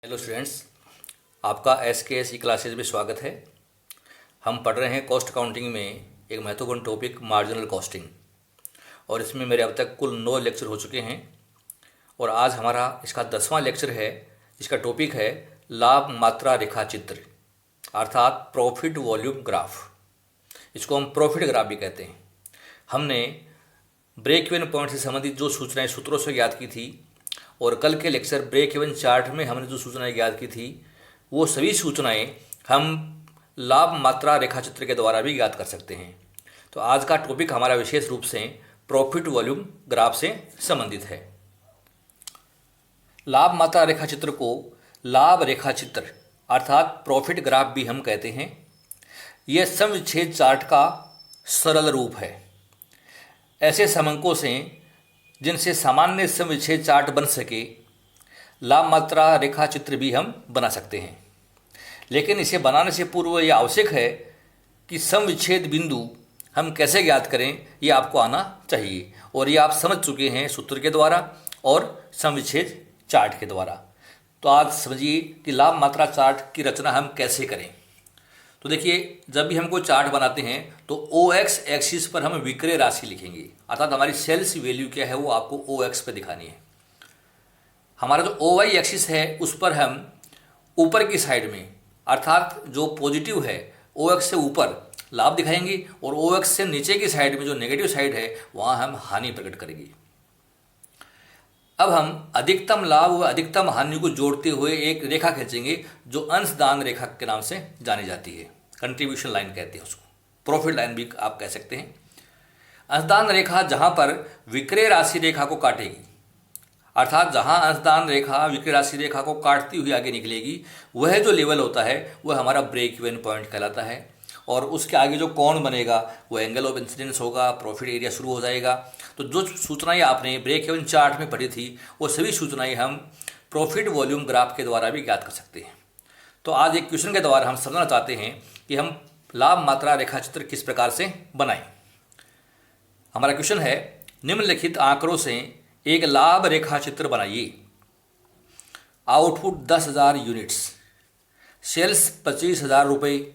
Hello students, आपका SKS classes में स्वागत है। हम पढ़ रहे हैं कॉस्ट अकाउंटिंग में एक महत्वपूर्ण टॉपिक मार्जिनल कॉस्टिंग, और इसमें मेरे अब तक कुल 9 लेक्चर हो चुके हैं और आज हमारा इसका 10वां लेक्चर है, जिसका टॉपिक है लाभ मात्रा रेखा चित्र अर्थात प्रॉफिट वॉल्यूम ग्राफ। इसको हम प्रॉफिट ग्राफ भी कहते हैं। हमने ब्रेक इवन पॉइंट से संबंधित जो सूचनाएं सूत्रों से ज्ञात की थी और कल के लेक्चर ब्रेक इवन चार्ट में हमने जो सूचनाएं ज्ञात की थी वो सभी सूचनाएं हम लाभ मात्रा रेखा चित्र के द्वारा भी ज्ञात कर सकते हैं। तो आज का टॉपिक हमारा विशेष रूप से प्रॉफिट वॉल्यूम ग्राफ से संबंधित है। लाभ मात्रा रेखा चित्र को लाभ रेखा चित्र अर्थात प्रॉफिट ग्राफ भी हम कहते हैं। यह सम विच्छेद चार्ट का सरल रूप है। ऐसे समंकों से जिनसे सामान्य सम विच्छेद चार्ट बन सके लाभ मात्रा रेखा चित्र भी हम बना सकते हैं, लेकिन इसे बनाने से पूर्व यह आवश्यक है कि सम विच्छेद बिंदु हम कैसे ज्ञात करें ये आपको आना चाहिए, और ये आप समझ चुके हैं सूत्र के द्वारा और सम विच्छेद चार्ट के द्वारा। तो आज समझिए कि लाभ मात्रा चार्ट की रचना हम कैसे करें। तो देखिए, जब भी हम कोई चार्ट बनाते हैं तो OX एक्सिस पर हम विक्रय राशि लिखेंगे, अर्थात हमारी सेल्स वैल्यू क्या है वो आपको OX पे दिखानी है। हमारा जो OY एक्सिस है उस पर हम ऊपर की साइड में अर्थात जो पॉजिटिव है OX से ऊपर लाभ दिखाएंगे और OX से नीचे की साइड में जो नेगेटिव साइड है वहाँ हम हानि प्रकट करेंगे। अब हम अधिकतम लाभ व अधिकतम हानि को जोड़ते हुए एक रेखा खींचेंगे जो अंशदान रेखा के नाम से जानी जाती है। कंट्रीब्यूशन लाइन कहते हैं उसको, प्रॉफिट लाइन भी आप कह सकते हैं। अंशदान रेखा जहां पर विक्रय राशि रेखा को काटेगी, अर्थात जहां अंशदान रेखा विक्रय राशि रेखा को काटती हुई आगे निकलेगी, वह जो लेवल होता है वह हमारा ब्रेक इवन पॉइंट कहलाता है। और उसके आगे जो कोण बनेगा वो एंगल ऑफ इंसिडेंस होगा, प्रॉफिट एरिया शुरू हो जाएगा। तो जो सूचनाएं आपने ब्रेक इवन चार्ट में पढ़ी थी वो सभी सूचनाएं हम प्रॉफिट वॉल्यूम ग्राफ के द्वारा भी ज्ञात कर सकते हैं। तो आज एक क्वेश्चन के द्वारा हम समझना चाहते हैं कि हम लाभ मात्रा रेखा चित्र किस प्रकार से बनाएं। हमारा क्वेश्चन है, निम्नलिखित आंकड़ों से एक लाभ रेखा चित्र बनाइए। आउटपुट 10,000 यूनिट्स, सेल्स 25,000 रुपये,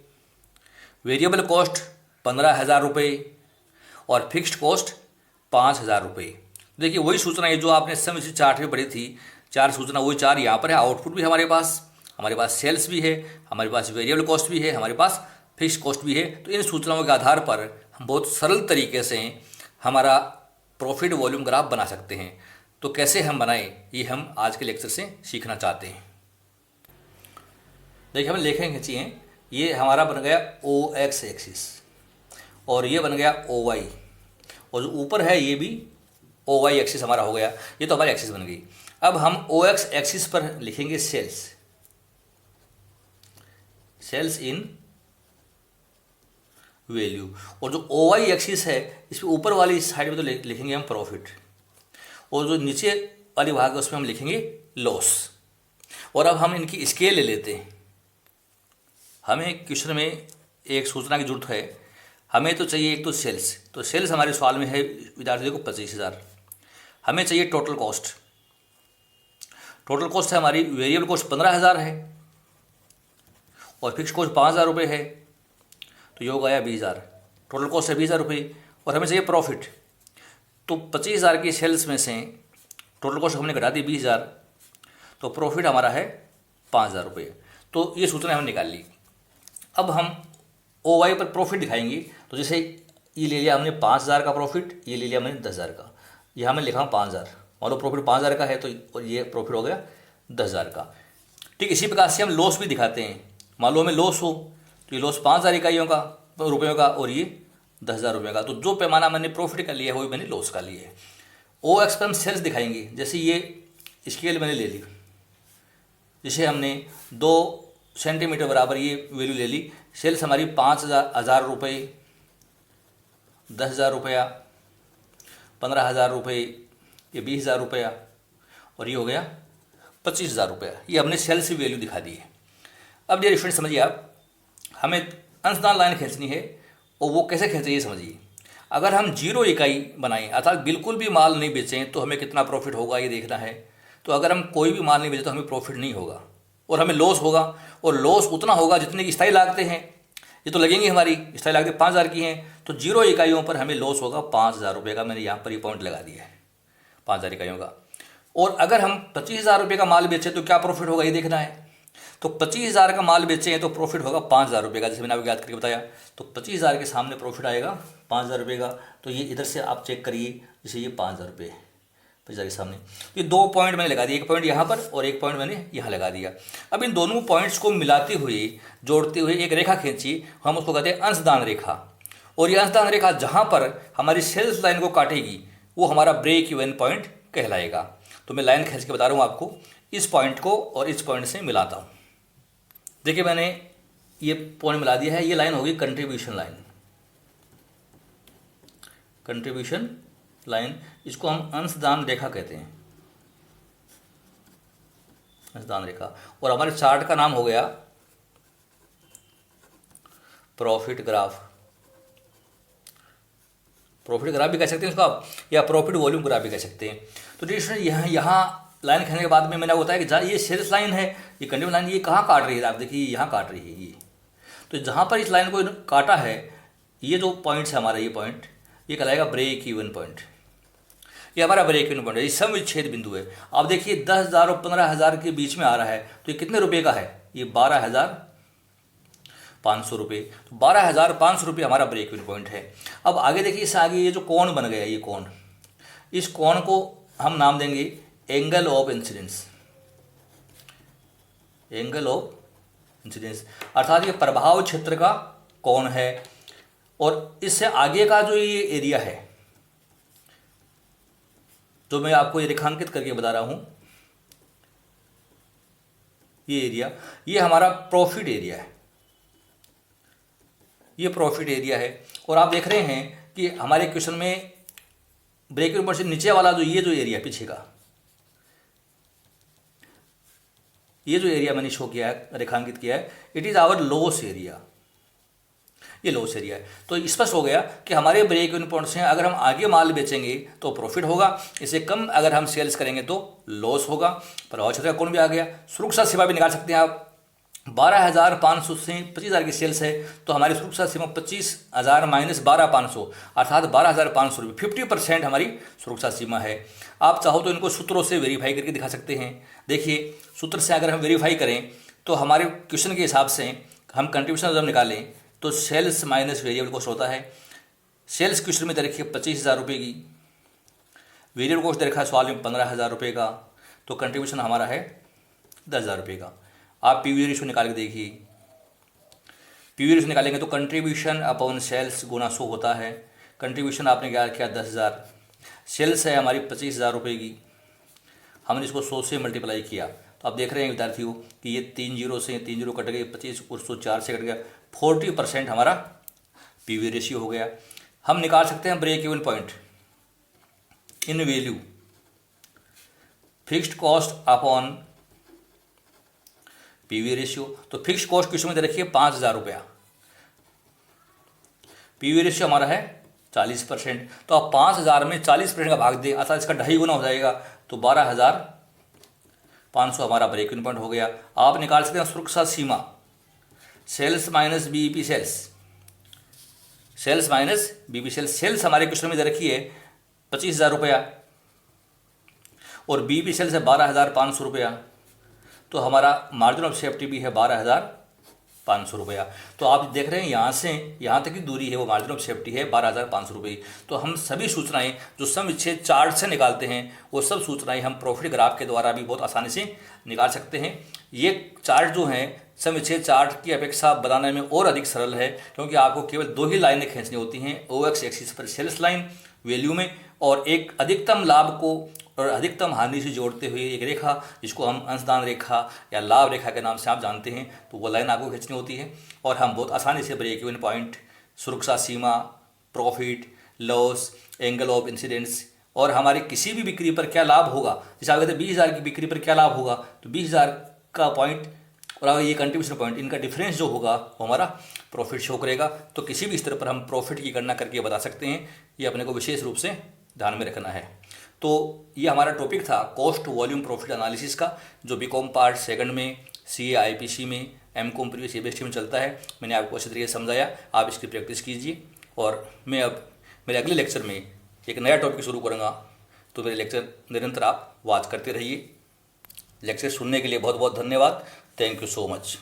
वेरिएबल कॉस्ट 15,000 रुपये और फिक्स्ड कॉस्ट 5,000 रुपये। देखिए, वही सूचना है जो आपने सम विच्छेद चार्ट में पढ़ी थी। चार सूचना वही चार यहाँ पर है। आउटपुट भी हमारे पास सेल्स भी है, हमारे पास वेरिएबल कॉस्ट भी है, हमारे पास फिक्स्ड कॉस्ट भी है। तो इन सूचनाओं के आधार पर हम बहुत सरल तरीके से हमारा प्रॉफिट वॉल्यूम ग्राफ बना सकते हैं। तो कैसे हम बनाएं ये हम आज के लेक्चर से सीखना चाहते हैं। देखिए, हम लेखें खींचिए, ये हमारा बन गया OX एक्सिस और ये बन गया OY, और जो ऊपर है ये भी OY एक्सिस हमारा हो गया। ये तो हमारी एक्सिस बन गई। अब हम OX एक्सिस पर लिखेंगे सेल्स इन वैल्यू, और जो OY एक्सिस है इस पर ऊपर वाली साइड में तो लिखेंगे हम प्रॉफिट, और जो नीचे वाली भाग है उसमें हम लिखेंगे लॉस। और अब हम इनकी स्केल ले लेते हैं। हमें क्वेश्चन में एक सूचना की जरूरत है। हमें तो चाहिए एक तो सेल्स हमारे सवाल में है विद्यार्थियों को 25,000। हमें चाहिए टोटल कॉस्ट है हमारी, वेरिएबल कॉस्ट 15,000 है और फिक्स कॉस्ट 5,000 रुपये है, तो ये हो गया 20,000। टोटल कॉस्ट है 20,000 रुपये और हमें चाहिए प्रॉफिट। तो 25,000 की सेल्स में से टोटल कॉस्ट हमने घटा दी 20,000, तो प्रॉफिट हमारा है 5,000 रुपये। तो ये सूचना हमने निकाल ली। अब हम OY पर प्रॉफिट दिखाएंगे। तो जैसे ये ले लिया हमने 5,000 का प्रॉफिट, ये ले लिया हमने 10,000 का, यहाँ मैं लिखा 5,000। मान लो प्रॉफिट 5,000 का है तो और ये प्रॉफिट हो गया 10,000 का। ठीक इसी प्रकार से हम लॉस भी दिखाते हैं। मान लो हमें लॉस हो तो ये लॉस 5,000 इकाइयों का रुपयों का और ये 10,000 रुपये का। तो जो पैमाना मैंने प्रॉफिट का लिया है वही मैंने लॉस का लिया है। OX पर हम सेल्स दिखाएंगे। जैसे ये स्केल मैंने ले ली, जिसे हमने 2 सेंटीमीटर बराबर ये वैल्यू ले ली। सेल्स हमारी 5,000 रुपये, 10,000 रुपया, 15,000 रुपये, ये 20,000 रुपया और ये हो गया 25,000 रुपया। ये हमने सेल्स की वैल्यू दिखा दी है। अब ये स्टूडेंट समझिए, आप हमें अंशदान लाइन खींचनी है और वो कैसे खींचे ये समझिए। अगर हम 0 इकाई बनाएं अर्थात बिल्कुल भी माल नहीं बेचें तो हमें कितना प्रॉफिट होगा ये देखना है। तो अगर हम कोई भी माल नहीं बेचे तो हमें प्रॉफिट नहीं होगा। और हमें लॉस होगा, और लॉस उतना होगा जितने की स्थायी लागतें हैं, ये तो लगेंगी, हमारी स्थायी लागतें 5,000 की हैं, तो 0 इकाइयों पर हमें लॉस होगा 5,000 रुपये का। मैंने यहाँ पर ये पॉइंट लगा दिया है 5,000 इकाइयों का। और अगर हम 25,000 रुपये का माल बेचें तो क्या प्रॉफिट होगा ये देखना है। तो 25,000 का माल बेचे हैं तो प्रॉफिट होगा 5,000 रुपये का, जैसे मैंने आपको याद करके बताया। तो 25,000 के सामने प्रॉफिट आएगा 5,000 रुपये का। तो ये इधर से आप चेक करिए, जैसे ये 5,000 रुपये 25,000 के सामने। तो ये 2 पॉइंट मैंने लगा दिए, एक पॉइंट यहाँ पर और एक पॉइंट मैंने यहाँ लगा दिया। अब इन दोनों पॉइंट्स को मिलाते हुए, जोड़ते हुए एक रेखा खींची, हम उसको कहते हैं अंशदान रेखा। और ये अंशदान रेखा जहाँ पर हमारी सेल्स लाइन को काटेगी वो हमारा ब्रेक इवन पॉइंट कहलाएगा। तो मैं लाइन खींच के बता रहा हूँ आपको, इस पॉइंट को और इस पॉइंट से मिलाता हूँ। देखिए मैंने ये पॉइंट मिला दिया है, ये लाइन होगी कंट्रीब्यूशन लाइन, कंट्रीब्यूशन लाइन, इसको हम अंशदान रेखा कहते हैं, अंशदान रेखा। और हमारे चार्ट का नाम हो गया प्रॉफिट ग्राफ। प्रॉफिट ग्राफ भी कह सकते हैं इसको आप, या प्रॉफिट वॉल्यूम ग्राफ भी कह सकते हैं। तो देखिए यहाँ लाइन खींचने के बाद में मैंने बताया कि जहाँ ये सेल्स लाइन है, ये कंटिन्यू लाइन, ये कहाँ काट रही है, आप देखिए यहाँ काट रही है ये। तो जहाँ पर इस लाइन को काटा है, ये जो पॉइंट्स है हमारा, ये पॉइंट ये कहलाएगा ब्रेक इवन पॉइंट। ये हमारा ब्रेक इवन पॉइंट है, ये सम विच्छेद बिंदु है। आप देखिए 10,000 और 15,000 के बीच में आ रहा है, तो ये कितने रुपये का है, ये 12,500 रुपये। तो 12,500 रुपये हमारा ब्रेक इवन पॉइंट है। अब आगे देखिए, इससे आगे ये जो कोण बन गया, ये कोण, इस कोण को हम नाम देंगे angle of incidence, angle of incidence, अर्थात ये प्रभाव क्षेत्र का कोण है। और इससे आगे का जो ये एरिया है, जो मैं आपको ये रेखांकित करके बता रहा हूं, ये एरिया, ये हमारा प्रॉफिट एरिया है, ये प्रॉफिट एरिया है। और आप देख रहे हैं कि हमारे क्वेश्चन में ब्रेक इवन पॉइंट से नीचे वाला जो ये जो एरिया पीछे का, ये जो एरिया मैंने शो किया है, रेखांकित किया है, it is our loss area, ये लॉस एरिया है। तो स्पष्ट हो गया कि हमारे ब्रेक इवन पॉइंट से अगर हम आगे माल बेचेंगे तो प्रॉफिट होगा, इससे कम अगर हम सेल्स करेंगे तो लॉस होगा। प्रभाव क्षेत्र का कोण भी आ गया। सुरक्षा सीमा भी निकाल सकते हैं आप। 12,500 से 25,000 की सेल्स है, तो हमारी सुरक्षा सीमा 25,000 माइनस 12,500 अर्थात 12,500 रुपये, 50% हमारी सुरक्षा सीमा है। आप चाहो तो इनको सूत्रों से वेरीफाई करके दिखा सकते हैं। देखिए सूत्र से अगर हम वेरीफाई करें तो हमारे क्वेश्चन के हिसाब से हम कंट्रीब्यूशन जब निकालें तो सेल्स माइनस वेरिएबल कॉस्ट होता है। सेल्स क्वेश्चन में दे रखी है 25,000 रुपये की, वेरिएबल कॉस्ट दे रखा है सवाल में 15,000 रुपये का, तो कंट्रीब्यूशन हमारा है 10,000 रुपये का। आप पीवी रेशियो निकाल के देखिए, पीवी रेशियो निकालेंगे तो कंट्रीब्यूशन अपॉन सेल्स गुना 100 होता है। कंट्रीब्यूशन आपने क्या किया 10,000, सेल्स है हमारी 25,000 रुपये की, हमने इसको 100 से मल्टीप्लाई किया। तो आप देख रहे हैं विद्यार्थियों कि ये 3 जीरो से 3 जीरो कट गए, 25 और 104 से कट गया, 40% हमारा पीवी रेशियो हो गया। हम निकाल सकते हैं break even point in value fixed cost upon PV ratio. तो फिक्स्ड कॉस्ट क्वेश्चन में दे रखिए 5,000 रुपया, पीवी रेशियो हमारा है 40%। तो आप 5,000 में 40% का भाग दें, अर्थात इसका 2.5 गुना हो जाएगा, तो 12,500 हमारा ब्रेक इवन पॉइंट हो गया। आप निकाल सकते हैं सुरक्षा सीमा, sales minus BEP sales, sales minus BEP sales. Sales हमारे क्वेश्चन में दे रखी है 25,000 रुपया और बीईपी सेल्स है 12,500 रुपया, तो हमारा मार्जिन ऑफ सेफ्टी भी है 12,500 रुपया। तो आप देख रहे हैं यहाँ से यहाँ तक की दूरी है वो मार्जिन ऑफ सेफ्टी है 12,500 रुपये। तो हम सभी सूचनाएं जो सम विच्छेद चार्ट से निकालते हैं वो सब सूचनाएं हम प्रॉफिट ग्राफ के द्वारा भी बहुत आसानी से निकाल सकते हैं। ये चार्ट जो हैं सम विच्छेद चार्ट की अपेक्षा बनाने में और अधिक सरल है, क्योंकि आपको केवल 2 ही लाइनें खींचनी होती हैं, OX एक्सिस पर सेल्स लाइन वैल्यू में, और एक अधिकतम लाभ को और अधिकतम हानि से जोड़ते हुए एक रेखा जिसको हम अंशदान रेखा या लाभ रेखा के नाम से आप जानते हैं, तो वो लाइन आपको खींचनी होती है। और हम बहुत आसानी से ब्रेक इवन पॉइंट, सुरक्षा सीमा, profit, loss, angle of incidence और हमारी किसी भी बिक्री पर क्या लाभ होगा, जैसे आप कहते हैं 20,000 की बिक्री पर क्या लाभ होगा, तो 20,000 का पॉइंट और अगर ये कंट्रीब्यूशन पॉइंट, इनका डिफरेंस जो होगा वो हमारा प्रॉफिट शो करेगा। तो किसी भी स्तर पर हम प्रॉफिट की गणना करके बता सकते हैं, ये अपने को विशेष रूप से ध्यान में रखना है। तो ये हमारा टॉपिक था कॉस्ट वॉल्यूम प्रॉफिट एनालिसिस का, जो बीकॉम पार्ट सेकंड में CA IPC में, MCOM प्रीवियस CBST में चलता है। मैंने आपको अच्छी तरीके से समझाया, आप इसकी प्रैक्टिस कीजिए। और मैं अब मेरे अगले लेक्चर में एक नया टॉपिक शुरू करूँगा, तो मेरे लेक्चर निरंतर आप वॉच करते रहिए। लेक्चर सुनने के लिए बहुत बहुत धन्यवाद। Thank you so much.